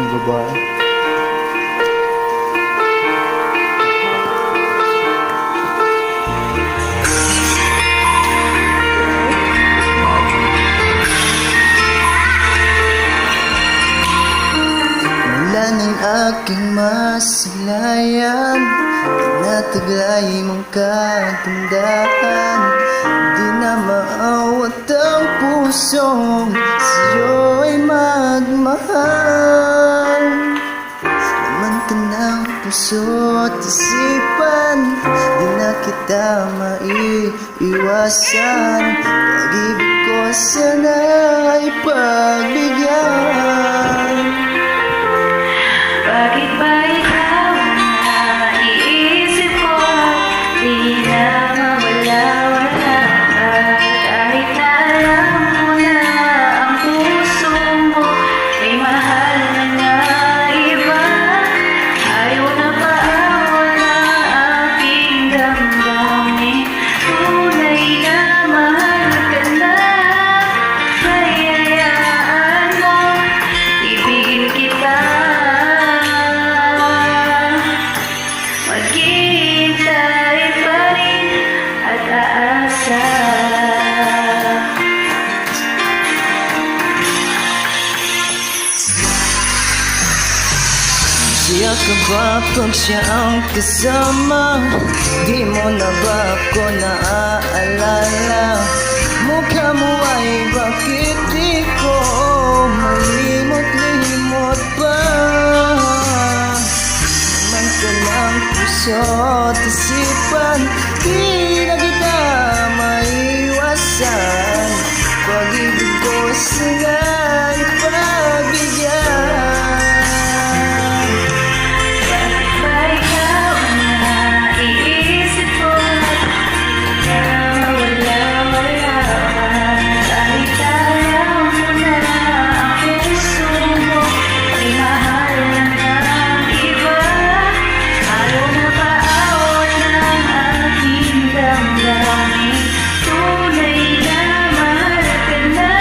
babae. Wala ng aking masilayan, tinataglay mong kagandahan. Di na maawat ang pusong sa'yo'y magmahal. Laman ka ng puso't isipan, di na kita maiiwasan. Pag-ibig ko sana'y pagbigyan. Bakit ba ikaw na iisip ko at di na mawala-wala? Kahit na alam mo na ang puso mo ay mahal na iba, ayaw na paawal na aking damdamin. Tunay na mahal ka na, hayayaan mo ibigin kita. Maghihintay pa rin at aasa. Siya ka ba pag siya ang kasama? Di mo na ba ako naaalala? Mukha mo ay bakit di ko malimot-limot pa? Naman ka ng puso't isipan, di na kita maiwasan. Pag-ibig ko sana'y pagbigyan. Bakit ba ikaw na iisip ko na wala-wala? Kahit alam mo na ang puso mo ay mahal ng iba, ayaw na paawal ng aking damdamin. Tunay na mahal ka na,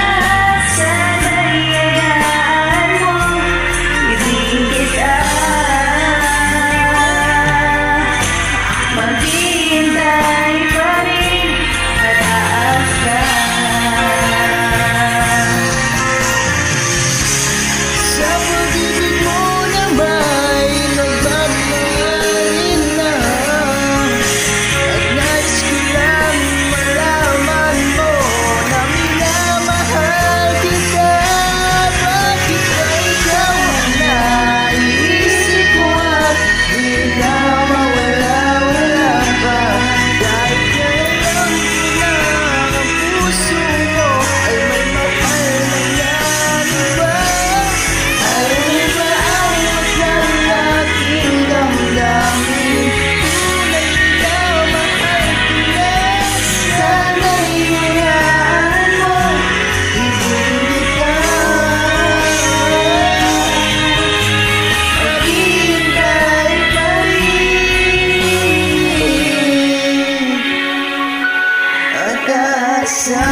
sana'y hayaan mo ibigin kita. Maghihintay pa rin at aasa. Sa pag-ibig mo na may nagmamahalin na, at nais ko lang malaman mo na minamahal kita. Bakit ba ikaw ang naiisip ko at di na mawala-wala pa? Kahit kailan ko na ang puso mo ay may mahal na iba, ayaw na maawat ng aking damdamin. Tunay na mahal ko na, sana'y hayaan mo ibigin kita. Maghihintay pa rin at aasa.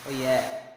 Oh yeah.